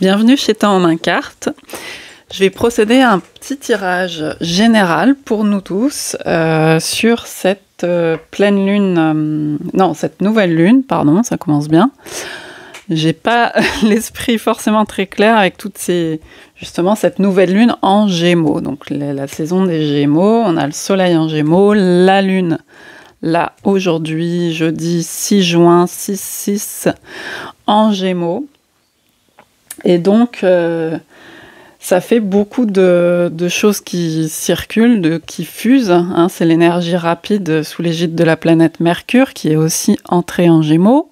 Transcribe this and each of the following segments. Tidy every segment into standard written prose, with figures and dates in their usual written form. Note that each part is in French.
Bienvenue chez Temps en main carte. Je vais procéder à un petit tirage général pour nous tous sur cette pleine lune, cette nouvelle lune, pardon, ça commence bien. J'ai pas l'esprit forcément très clair avec justement cette nouvelle lune en Gémeaux. Donc la saison des Gémeaux, on a le soleil en Gémeaux, la lune là aujourd'hui, jeudi 6 juin, 6-6 en Gémeaux. Et donc, ça fait beaucoup de choses qui circulent, qui fusent. Hein. C'est l'énergie rapide sous l'égide de la planète Mercure qui est aussi entrée en Gémeaux.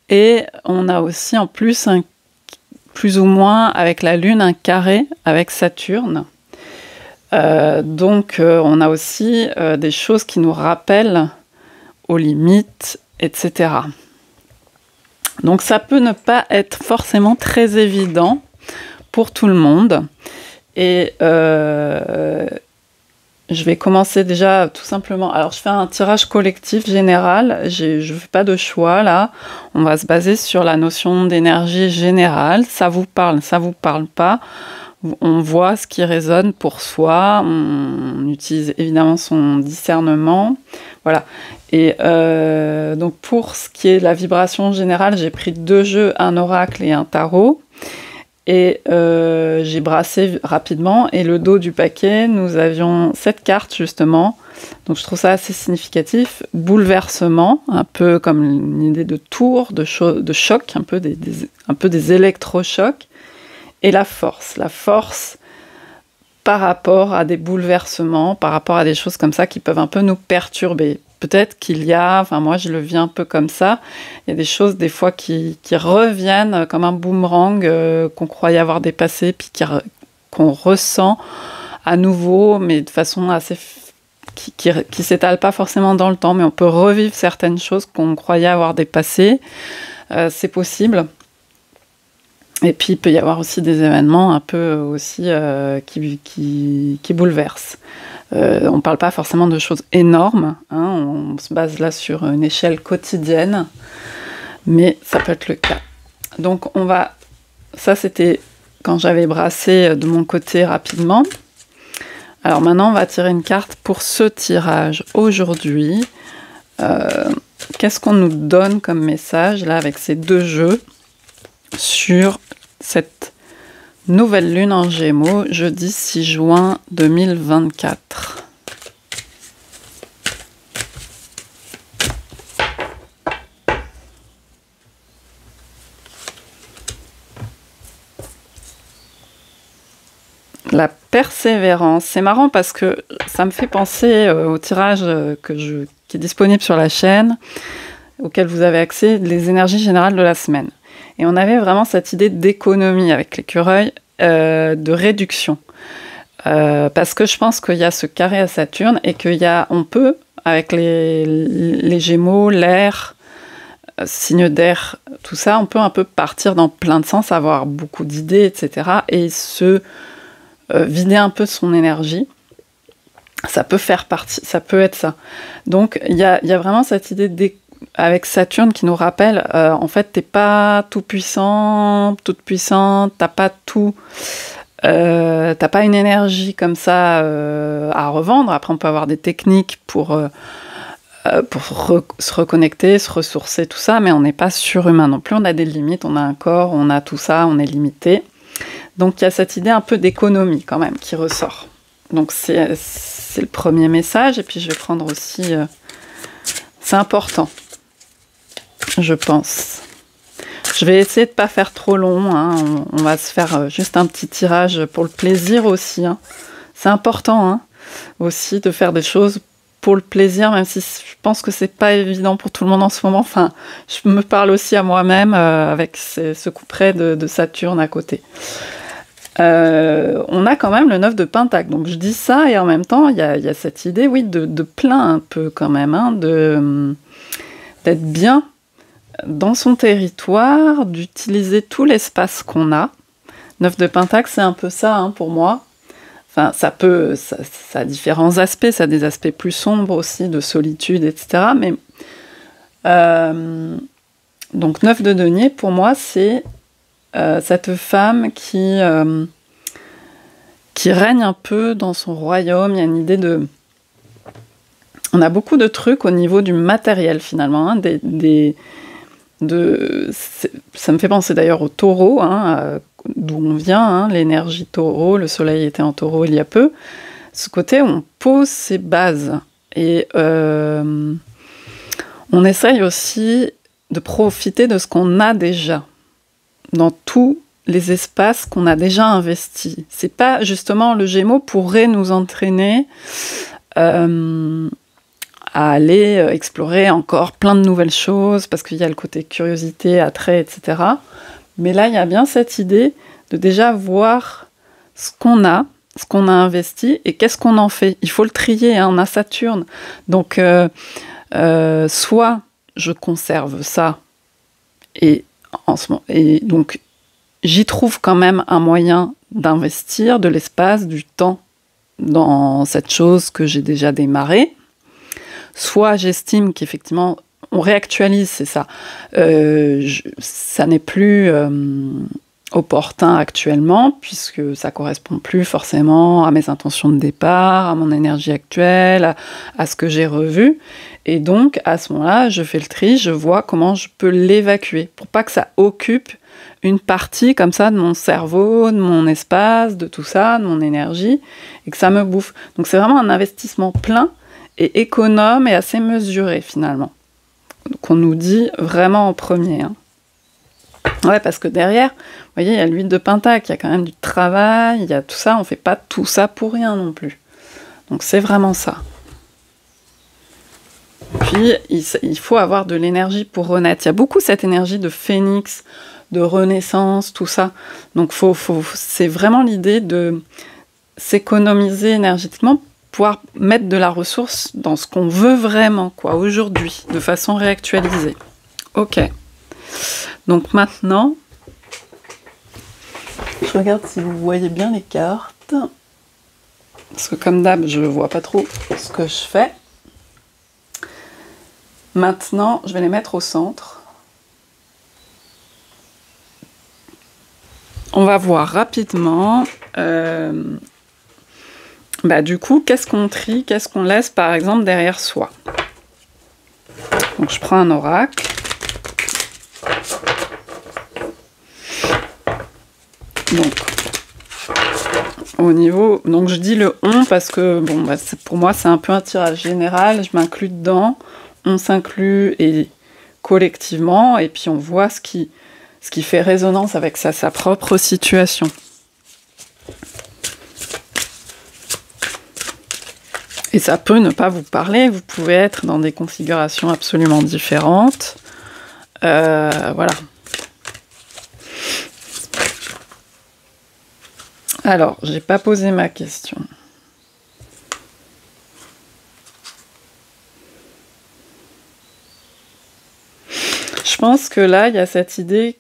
Et on a aussi en plus, plus ou moins avec la Lune, un carré avec Saturne. Donc, on a aussi des choses qui nous rappellent aux limites, etc. Donc ça peut ne pas être forcément très évident pour tout le monde. Et je vais commencer déjà tout simplement. Alors je fais un tirage collectif général. Je ne fais pas de choix là. On va se baser sur la notion d'énergie générale. Ça vous parle, ça vous parle pas. On voit ce qui résonne pour soi. On utilise évidemment son discernement. Voilà. Et donc pour ce qui est de la vibration générale, j'ai pris 2 jeux, un oracle et un tarot. Et j'ai brassé rapidement. Et le dos du paquet, nous avions 7 cartes justement. Donc je trouve ça assez significatif. Bouleversement, un peu comme une idée de tour, de choc, un peu des électrochocs. Et la force par rapport à des bouleversements, par rapport à des choses comme ça qui peuvent un peu nous perturber. Peut-être qu'il y a, enfin moi je le vis un peu comme ça, il y a des choses des fois qui reviennent comme un boomerang qu'on croyait avoir dépassé, puis qu'on ressent à nouveau, mais de façon assez... qui s'étale pas forcément dans le temps, mais on peut revivre certaines choses qu'on croyait avoir dépassées. C'est possible. Et puis, il peut y avoir aussi des événements un peu aussi qui bouleversent. On ne parle pas forcément de choses énormes, hein, on se base là sur une échelle quotidienne, mais ça peut être le cas. Donc, ça c'était quand j'avais brassé de mon côté rapidement. Alors maintenant, on va tirer une carte pour ce tirage aujourd'hui. Qu'est-ce qu'on nous donne comme message là avec ces 2 jeux sur cette nouvelle lune en Gémeaux, jeudi 6 juin 2024. La persévérance, c'est marrant parce que ça me fait penser au tirage qui est disponible sur la chaîne, auquel vous avez accès, les énergies générales de la semaine. Et on avait vraiment cette idée d'économie avec l'écureuil, de réduction. Parce que je pense qu'il y a ce carré à Saturne et on peut, avec les Gémeaux, l'air, signe d'air, tout ça, on peut un peu partir dans plein de sens, avoir beaucoup d'idées, etc. et se vider un peu de son énergie. Ça peut faire partie, ça peut être ça. Donc il y a vraiment cette idée avec Saturne qui nous rappelle, en fait, t'es pas tout puissant, toute puissante, t'as pas tout, t'as pas une énergie comme ça à revendre. Après, on peut avoir des techniques pour se reconnecter, se ressourcer, tout ça, mais on n'est pas surhumain non plus. On a des limites, on a un corps, on a tout ça, on est limité. Donc, il y a cette idée un peu d'économie quand même qui ressort. Donc, c'est le premier message. Et puis, je vais prendre aussi... c'est important. Je pense. Je vais essayer de ne pas faire trop long. Hein. On va se faire juste un petit tirage pour le plaisir aussi. Hein. C'est important hein, aussi de faire des choses pour le plaisir, même si je pense que c'est pas évident pour tout le monde en ce moment. Enfin, je me parle aussi à moi-même avec ce coup près de Saturne à côté. On a quand même le 9 de Pentacle. Donc je dis ça et en même temps, il y a cette idée, oui, de plein un peu quand même, hein, d'être bien dans son territoire, d'utiliser tout l'espace qu'on a. 9 de Pentacle, c'est un peu ça hein, pour moi. Enfin, ça a différents aspects, ça a des aspects plus sombres aussi, de solitude, etc. Mais donc 9 de denier, pour moi, c'est cette femme qui règne un peu dans son royaume. Il y a une idée de... On a beaucoup de trucs au niveau du matériel, finalement. Hein, ça me fait penser d'ailleurs au taureau, hein, d'où on vient, hein, l'énergie taureau. Le soleil était en taureau il y a peu. Ce côté où on pose ses bases. Et on essaye aussi de profiter de ce qu'on a déjà, dans tous les espaces qu'on a déjà investis. C'est pas, justement, le Gémeaux pourrait nous entraîner à aller explorer encore plein de nouvelles choses, parce qu'il y a le côté curiosité, attrait, etc. Mais là, il y a bien cette idée de déjà voir ce qu'on a investi, et qu'est-ce qu'on en fait. Il faut le trier, hein, on a Saturne. Donc, soit je conserve ça, et donc j'y trouve quand même un moyen d'investir de l'espace, du temps dans cette chose que j'ai déjà démarrée. Soit j'estime qu'effectivement, on réactualise, c'est ça. Ça n'est plus opportun actuellement, puisque ça correspond plus forcément à mes intentions de départ, à mon énergie actuelle, à ce que j'ai revu. Et donc, à ce moment-là, je fais le tri, je vois comment je peux l'évacuer, pour pas que ça occupe une partie comme ça de mon cerveau, de mon espace, de tout ça, de mon énergie, et que ça me bouffe. Donc c'est vraiment un investissement plein et économe et assez mesuré, finalement, qu'on nous dit vraiment en premier. Hein. Ouais, parce que derrière, vous voyez, il y a l'huile de Pentacle, il y a quand même du travail, il y a tout ça, on fait pas tout ça pour rien non plus. Donc c'est vraiment ça. Puis, il faut avoir de l'énergie pour renaître. Il y a beaucoup cette énergie de phénix, de renaissance, tout ça. Donc c'est vraiment l'idée de s'économiser énergétiquement, pouvoir mettre de la ressource dans ce qu'on veut vraiment, quoi, aujourd'hui, de façon réactualisée. Ok. Donc maintenant, je regarde si vous voyez bien les cartes. Parce que comme d'hab, je ne vois pas trop ce que je fais. Maintenant, je vais les mettre au centre. On va voir rapidement, du coup, qu'est-ce qu'on trie, qu'est-ce qu'on laisse, par exemple, derrière soi. Donc, je prends un oracle. Donc, au niveau... Donc, je dis le « on » parce que, pour moi, c'est un peu un tirage général. Je m'inclus dedans. On s'inclut et collectivement, et puis on voit ce qui fait résonance avec sa propre situation. Et ça peut ne pas vous parler, vous pouvez être dans des configurations absolument différentes. Voilà. Alors, j'ai pas posé ma question. Je pense que là, il y a cette idée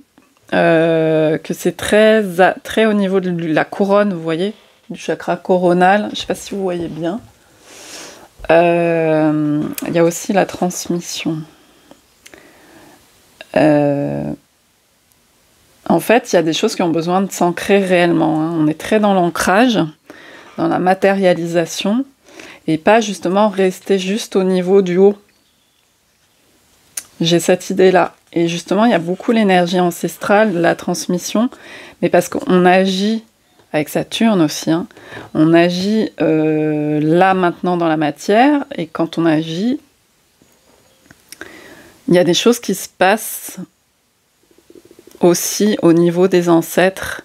que c'est très au niveau de la couronne, vous voyez, du chakra coronal. Je ne sais pas si vous voyez bien. Il y a aussi la transmission. En fait, il y a des choses qui ont besoin de s'ancrer réellement. Hein. On est très dans l'ancrage, dans la matérialisation, et pas justement rester juste au niveau du haut. J'ai cette idée-là. Et justement, il y a beaucoup l'énergie ancestrale, la transmission, mais parce qu'on agit avec Saturne aussi, hein, on agit là, maintenant, dans la matière, et quand on agit, il y a des choses qui se passent aussi au niveau des ancêtres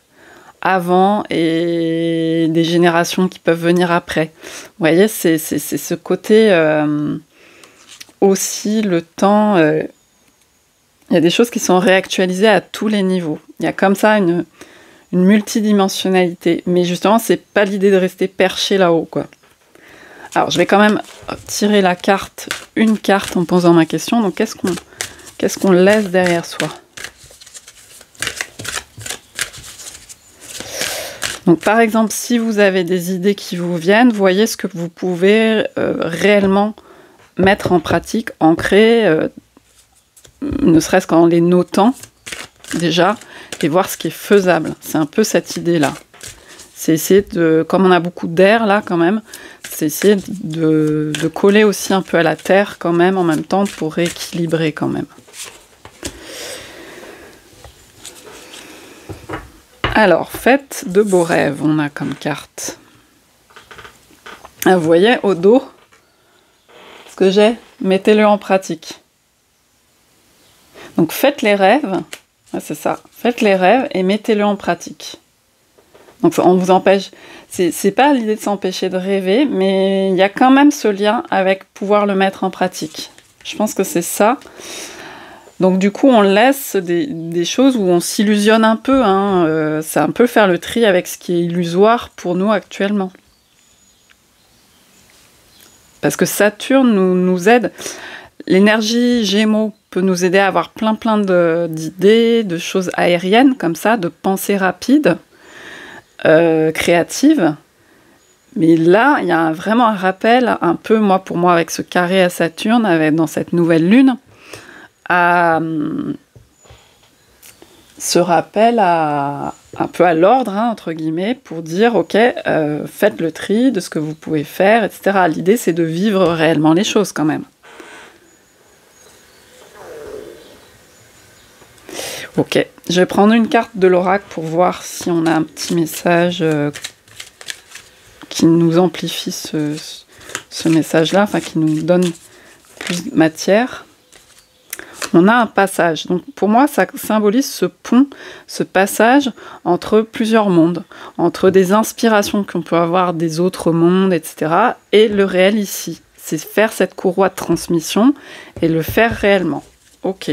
avant et des générations qui peuvent venir après. Vous voyez, c'est ce côté aussi, le temps... il y a des choses qui sont réactualisées à tous les niveaux. Il y a comme ça une multidimensionnalité. Mais justement, c'est pas l'idée de rester perché là-haut, quoi. Alors, je vais quand même tirer une carte en posant ma question. Donc, qu'est-ce qu'on laisse derrière soi? Donc, par exemple, si vous avez des idées qui vous viennent, voyez ce que vous pouvez réellement mettre en pratique, ancrer, ne serait-ce qu'en les notant. déjà, et voir ce qui est faisable. C'est un peu cette idée-là. C'est essayer de, comme on a beaucoup d'air là quand même, c'est essayer de coller aussi un peu à la terre quand même, en même temps, pour rééquilibrer quand même. Alors, faites de beaux rêves, on a comme carte. Ah, vous voyez, au dos, ce que j'ai, mettez-le en pratique. Donc, faites les rêves, ah, c'est ça, faites les rêves et mettez-le en pratique. Donc, on vous empêche, c'est pas l'idée de s'empêcher de rêver, mais il y a quand même ce lien avec pouvoir le mettre en pratique. Je pense que c'est ça. Donc du coup, on laisse des choses où on s'illusionne un peu. Hein. C'est un peu faire le tri avec ce qui est illusoire pour nous actuellement. Parce que Saturne nous aide. L'énergie Gémeaux peut nous aider à avoir plein d'idées, de choses aériennes comme ça, de pensées rapides, créatives. Mais là, il y a vraiment un rappel, un peu, pour moi, avec ce carré à Saturne, dans cette nouvelle lune, à ce rappel un peu à l'ordre, hein, entre guillemets, pour dire, ok, faites le tri de ce que vous pouvez faire, etc. L'idée, c'est de vivre réellement les choses, quand même. Ok, je vais prendre une carte de l'oracle pour voir si on a un petit message qui nous amplifie ce message-là, enfin, qui nous donne plus de matière. On a un passage. Donc pour moi, ça symbolise ce pont, ce passage entre plusieurs mondes, entre des inspirations qu'on peut avoir des autres mondes, etc. et le réel ici. C'est faire cette courroie de transmission et le faire réellement. Ok.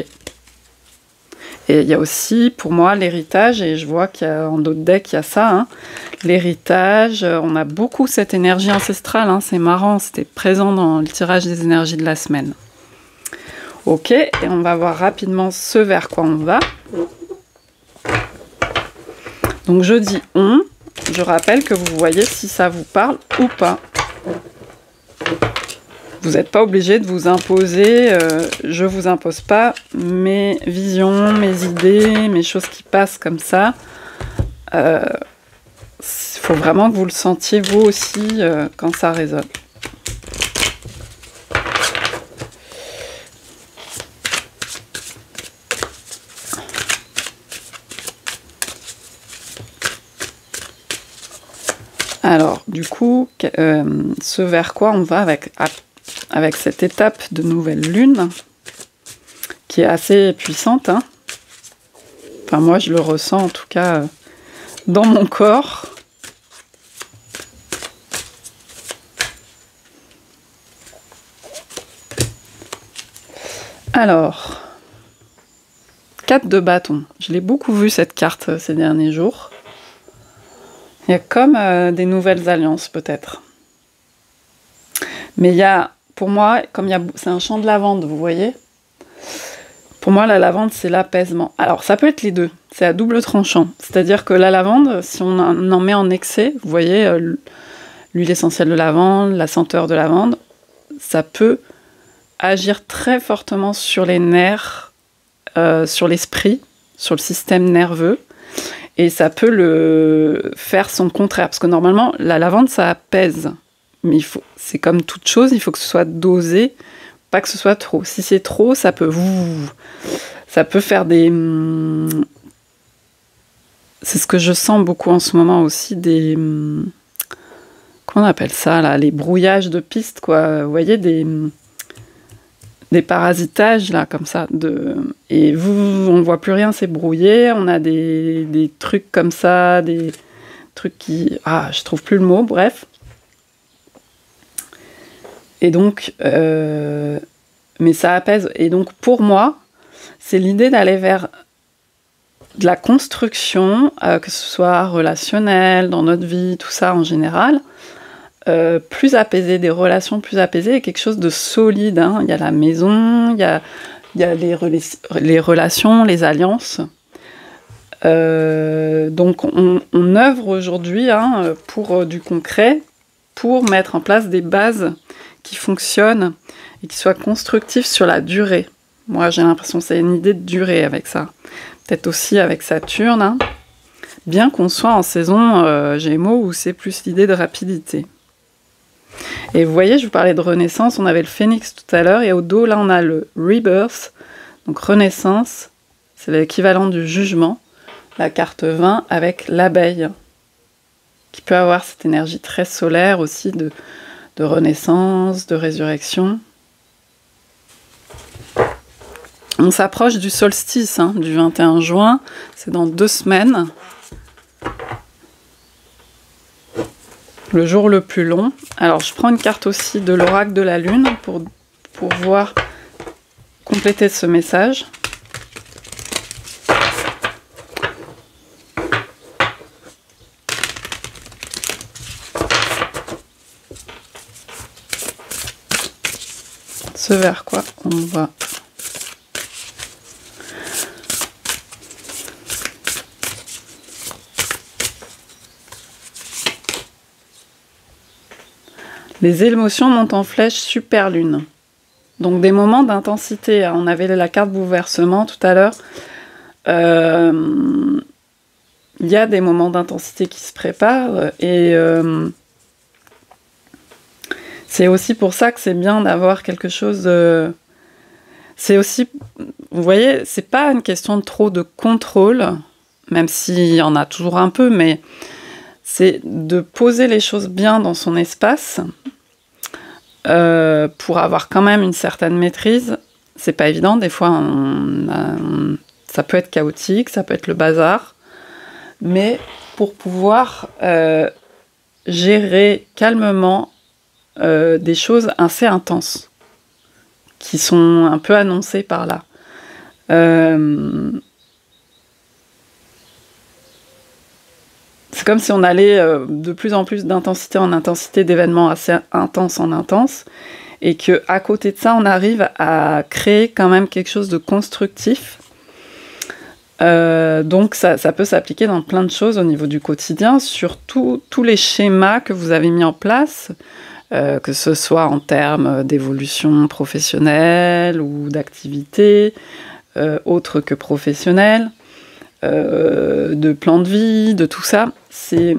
Et il y a aussi, pour moi, l'héritage, et je vois qu'en d'autres decks, il y a ça. Hein. L'héritage, on a beaucoup cette énergie ancestrale. Hein. C'est marrant, c'était présent dans le tirage des énergies de la semaine. Ok, et on va voir rapidement ce vers quoi on va. Donc je dis on, je rappelle que vous voyez si ça vous parle ou pas. Vous n'êtes pas obligé de vous imposer, je vous impose pas mes visions, mes idées, mes choses qui passent comme ça. Il faut vraiment que vous le sentiez vous aussi quand ça résonne. Alors, du coup, ce vers quoi on va avec cette étape de nouvelle lune, qui est assez puissante. Hein. Enfin, moi, je le ressens en tout cas dans mon corps. Alors, 4 de bâton. Je l'ai beaucoup vu cette carte ces derniers jours. Il y a comme des nouvelles alliances, peut-être. Mais il y a, pour moi, c'est un champ de lavande, vous voyez. Pour moi, la lavande, c'est l'apaisement. Alors, ça peut être les deux. C'est à double tranchant. C'est-à-dire que la lavande, si on en met en excès, vous voyez, l'huile essentielle de lavande, la senteur de lavande, ça peut agir très fortement sur les nerfs, sur l'esprit, sur le système nerveux. Et ça peut faire son contraire. Parce que normalement, la lavande, ça apaise. Mais c'est comme toute chose, il faut que ce soit dosé, pas que ce soit trop. Si c'est trop, ça peut faire des... C'est ce que je sens beaucoup en ce moment aussi, des... Comment on appelle ça, là? Les brouillages de pistes, quoi. Vous voyez, des parasitages, là, comme ça. Et on ne voit plus rien, c'est brouillé. On a des trucs comme ça, des trucs qui... Ah, je trouve plus le mot, bref. Et donc... mais ça apaise. Et donc, pour moi, c'est l'idée d'aller vers de la construction, que ce soit relationnelle, dans notre vie, tout ça en général, plus apaisé, des relations plus apaisées, et quelque chose de solide. Hein. Il y a la maison, il y a les relations, les alliances. Donc on œuvre aujourd'hui pour du concret, pour mettre en place des bases qui fonctionnent et qui soient constructives sur la durée. Moi, j'ai l'impression que c'est une idée de durée avec ça. Peut-être aussi avec Saturne, hein. Bien qu'on soit en saison Gémeaux où c'est plus l'idée de rapidité. Et vous voyez, je vous parlais de renaissance, on avait le phénix tout à l'heure, et au dos, là, on a le rebirth, donc renaissance, c'est l'équivalent du jugement, la carte 20 avec l'abeille, qui peut avoir cette énergie très solaire aussi de renaissance, de résurrection. On s'approche du solstice, hein, du 21 juin, c'est dans 2 semaines. Le jour le plus long. Alors, je prends une carte aussi de l'oracle de la Lune pour pouvoir compléter ce message. Ce vers quoi on va... Les émotions montent en flèche super lune. Donc des moments d'intensité. On avait la carte bouleversement tout à l'heure. Il y a des moments d'intensité qui se préparent. Et c'est aussi pour ça que c'est bien d'avoir quelque chose... C'est aussi... Vous voyez, c'est pas une question de trop de contrôle, même s'il y en a toujours un peu, mais... c'est de poser les choses bien dans son espace pour avoir quand même une certaine maîtrise. C'est pas évident, des fois ça peut être chaotique, ça peut être le bazar, mais pour pouvoir gérer calmement des choses assez intenses qui sont un peu annoncées par là. C'est comme si on allait de plus en plus d'intensité en intensité, d'événements assez intenses en intenses, et qu'à côté de ça, on arrive à créer quand même quelque chose de constructif. Donc ça peut s'appliquer dans plein de choses au niveau du quotidien, sur tous les schémas que vous avez mis en place, que ce soit en termes d'évolution professionnelle ou d'activité, autre que professionnelle. De plan de vie, de tout ça, c'est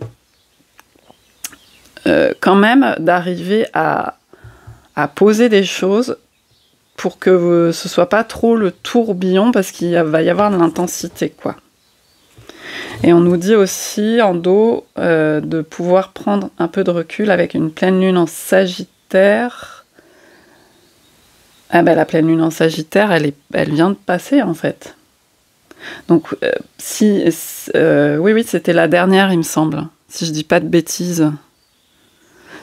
quand même d'arriver à poser des choses pour que ce soit pas trop le tourbillon, parce qu'il va y avoir de l'intensité, quoi. Et on nous dit aussi en dos de pouvoir prendre un peu de recul avec une pleine lune en Sagittaire. Ah ben la pleine lune en Sagittaire, elle vient de passer en fait. Donc, oui, c'était la dernière, il me semble, si je dis pas de bêtises.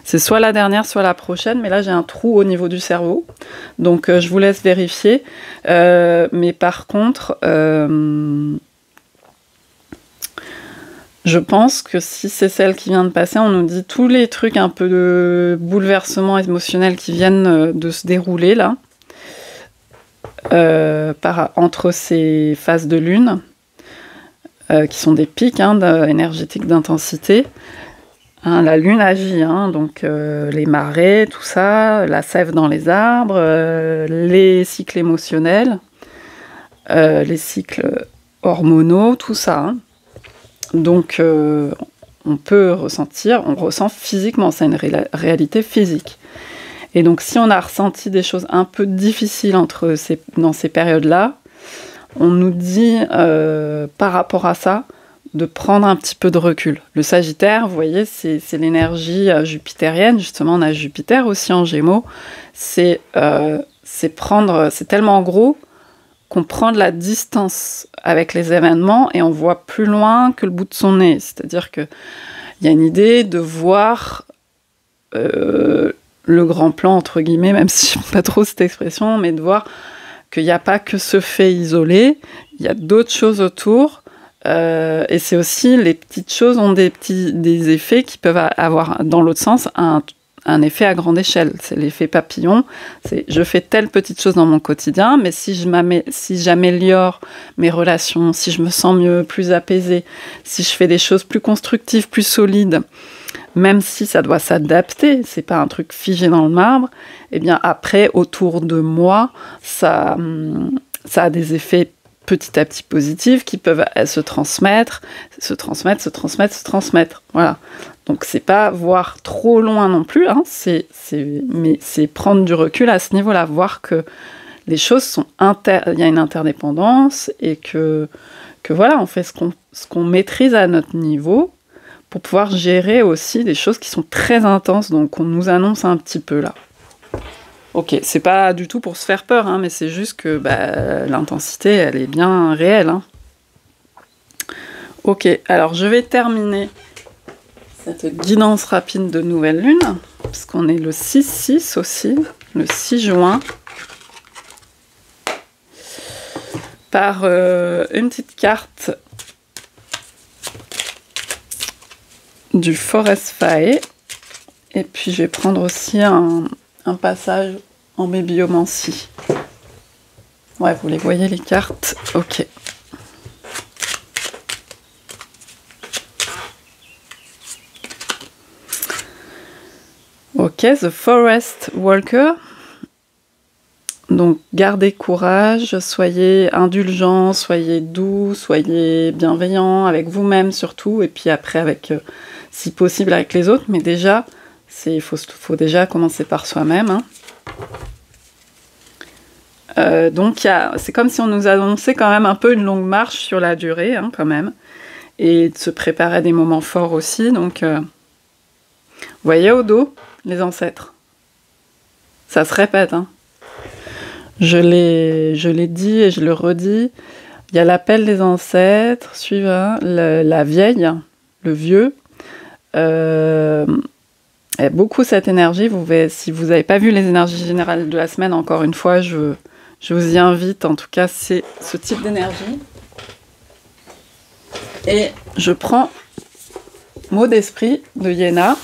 C'est soit la dernière, soit la prochaine, mais là, j'ai un trou au niveau du cerveau. Donc, je vous laisse vérifier. Mais par contre, je pense que si c'est celle qui vient de passer, on nous dit tous les trucs un peu de bouleversement émotionnel qui viennent de se dérouler, là. Entre ces phases de lune qui sont des pics énergétiques d'intensité, la lune agit, donc les marées, tout ça, la sève dans les arbres, les cycles émotionnels, les cycles hormonaux, tout ça, donc on peut ressentir, on ressent physiquement, c'est une réalité physique. Et donc, si on a ressenti des choses un peu difficiles dans ces périodes-là, on nous dit, par rapport à ça, de prendre un petit peu de recul. Le Sagittaire, vous voyez, c'est l'énergie jupitérienne. Justement, on a Jupiter aussi en Gémeaux. C'est tellement gros qu'on prend de la distance avec les événements et on voit plus loin que le bout de son nez. C'est-à-dire qu'il y a une idée de voir... le grand plan, entre guillemets, même si je n'aime pas trop cette expression, mais de voir qu'il n'y a pas que ce fait isolé, il y a d'autres choses autour, et c'est aussi, les petites choses ont des effets qui peuvent avoir, dans l'autre sens, un effet à grande échelle. C'est l'effet papillon, c'est je fais telle petite chose dans mon quotidien, mais si j'améliore mes relations, si je me sens mieux, plus apaisée, si je fais des choses plus constructives, plus solides, même si ça doit s'adapter, c'est pas un truc figé dans le marbre, et bien après, autour de moi, ça a des effets petit à petit positifs qui peuvent se transmettre. Voilà. Donc c'est pas voir trop loin non plus, hein, mais c'est prendre du recul à ce niveau-là, voir que les choses sont il y a une interdépendance et que voilà, on fait ce qu'on maîtrise à notre niveau pour pouvoir gérer aussi des choses qui sont très intenses, donc on nous annonce un petit peu là. Ok, c'est pas du tout pour se faire peur, hein, mais c'est juste que l'intensité, elle est bien réelle. Hein. Ok, alors je vais terminer cette guidance rapide de nouvelle lune, parce qu'on est le 6-6 aussi, le 6 juin, par une petite carte du Forest Fae, et puis je vais prendre aussi un passage en bibliomancie. Ouais, vous les voyez les cartes? Ok. Ok, The Forest Walker. Donc, gardez courage, soyez indulgents, soyez doux, soyez bienveillants avec vous-même surtout, et puis après avec, si possible, avec les autres. Mais déjà, il faut déjà commencer par soi-même. Hein. Donc, c'est comme si on nous annonçait quand même un peu une longue marche sur la durée, hein, quand même, et de se préparer à des moments forts aussi. Donc, vous voyez au dos, les ancêtres. Ça se répète, hein. Je l'ai dit et je le redis. Il y a l'appel des ancêtres, suivant la vieille, le vieux. Et beaucoup cette énergie. Si vous n'avez pas vu les énergies générales de la semaine, encore une fois, je vous y invite. En tout cas, c'est ce type d'énergie. Et je prends mot d'esprit de Yéna.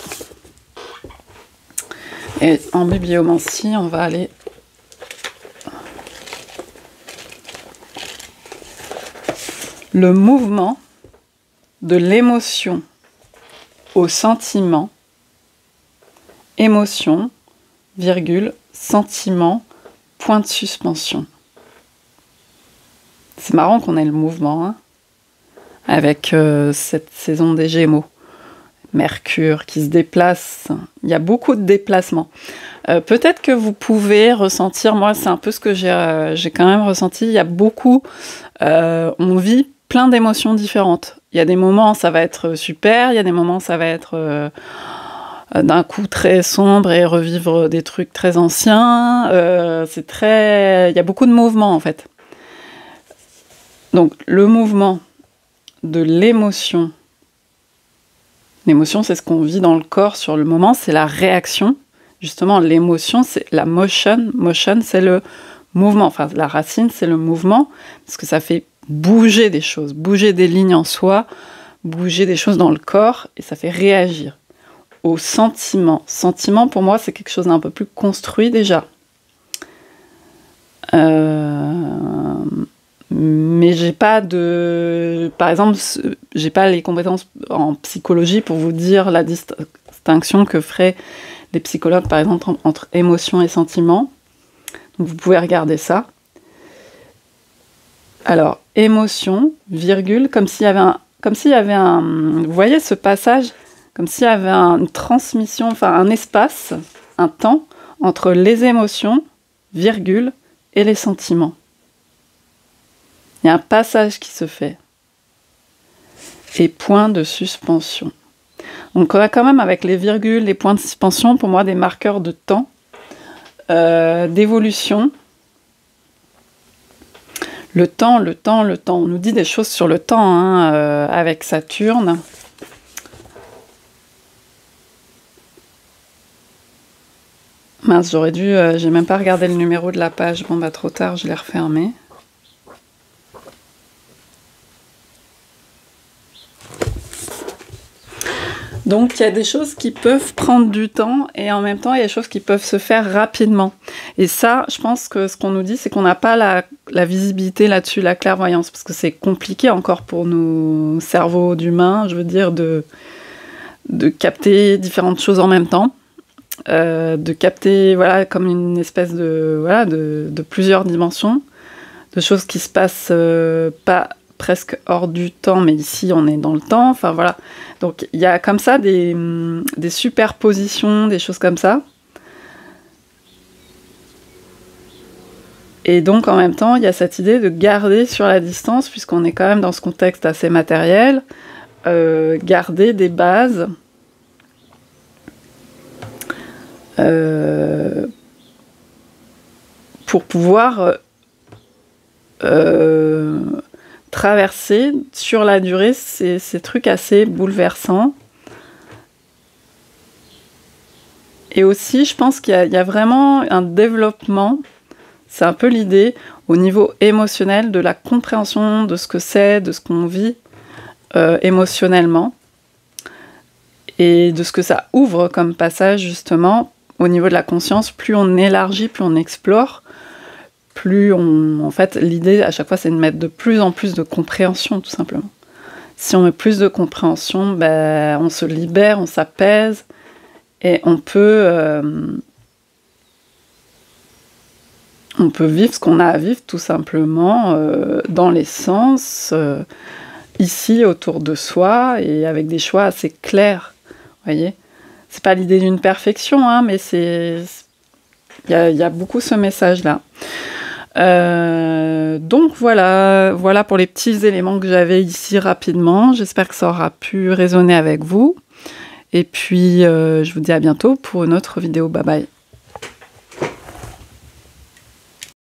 Et en bibliomancie, on va aller... Le mouvement de l'émotion au sentiment, émotion, virgule, sentiment, point de suspension. C'est marrant qu'on ait le mouvement, hein, avec cette saison des Gémeaux. Mercure qui se déplace, il y a beaucoup de déplacements. Peut-être que vous pouvez ressentir, moi c'est un peu ce que j'ai quand même ressenti, il y a beaucoup, on vit plein d'émotions différentes. Il y a des moments ça va être super, il y a des moments ça va être d'un coup très sombre et revivre des trucs très anciens. Il y a beaucoup de mouvements en fait. Donc le mouvement de l'émotion. L'émotion, c'est ce qu'on vit dans le corps sur le moment, c'est la réaction. Justement, l'émotion, c'est la motion. Motion, c'est le mouvement. Enfin, la racine, c'est le mouvement, parce que ça fait bouger des choses, bouger des lignes en soi, bouger des choses dans le corps, et ça fait réagir. Au sentiment. Sentiment, pour moi, c'est quelque chose d'un peu plus construit déjà. Mais j'ai pas par exemple, j'ai pas les compétences en psychologie pour vous dire la distinction que feraient les psychologues, par exemple, entre émotion et sentiment. Donc vous pouvez regarder ça. Alors, émotion, virgule, comme s'il y avait un, vous voyez ce passage, comme s'il y avait une transmission, enfin un espace, un temps entre les émotions, virgule, et les sentiments. Il y a un passage qui se fait. Et point de suspension. Donc on a quand même avec les virgules, les points de suspension, pour moi des marqueurs de temps, d'évolution. Le temps. On nous dit des choses sur le temps, hein, avec Saturne. Mince, j'ai même pas regardé le numéro de la page. Bon bah trop tard, je l'ai refermé. Donc il y a des choses qui peuvent prendre du temps et en même temps il y a des choses qui peuvent se faire rapidement. Et ça, je pense que ce qu'on nous dit, c'est qu'on n'a pas la visibilité là-dessus, la clairvoyance, parce que c'est compliqué encore pour nos cerveaux d'humains, je veux dire, de capter différentes choses en même temps, de capter voilà, comme une espèce de plusieurs dimensions, de choses qui se passent pas presque hors du temps, mais ici on est dans le temps, enfin voilà. Donc il y a comme ça des superpositions, des choses comme ça. Et donc en même temps, il y a cette idée de garder sur la distance, puisqu'on est quand même dans ce contexte assez matériel, garder des bases pour pouvoir traverser sur la durée ces trucs assez bouleversants. Et aussi, je pense qu'il y a vraiment un développement, c'est un peu l'idée, au niveau émotionnel, de la compréhension de ce que c'est, de ce qu'on vit émotionnellement, et de ce que ça ouvre comme passage, justement, au niveau de la conscience. Plus on élargit, plus on explore, plus on... En fait, l'idée, à chaque fois, c'est de mettre de plus en plus de compréhension, tout simplement. Si on met plus de compréhension, ben, on se libère, on s'apaise, et on peut vivre ce qu'on a à vivre, tout simplement, dans l'essence, ici, autour de soi, et avec des choix assez clairs, vous voyez. C'est pas l'idée d'une perfection, hein, mais il y a beaucoup ce message-là. Donc voilà pour les petits éléments que j'avais ici rapidement. J'espère que ça aura pu résonner avec vous. Et puis, je vous dis à bientôt pour une autre vidéo. Bye bye.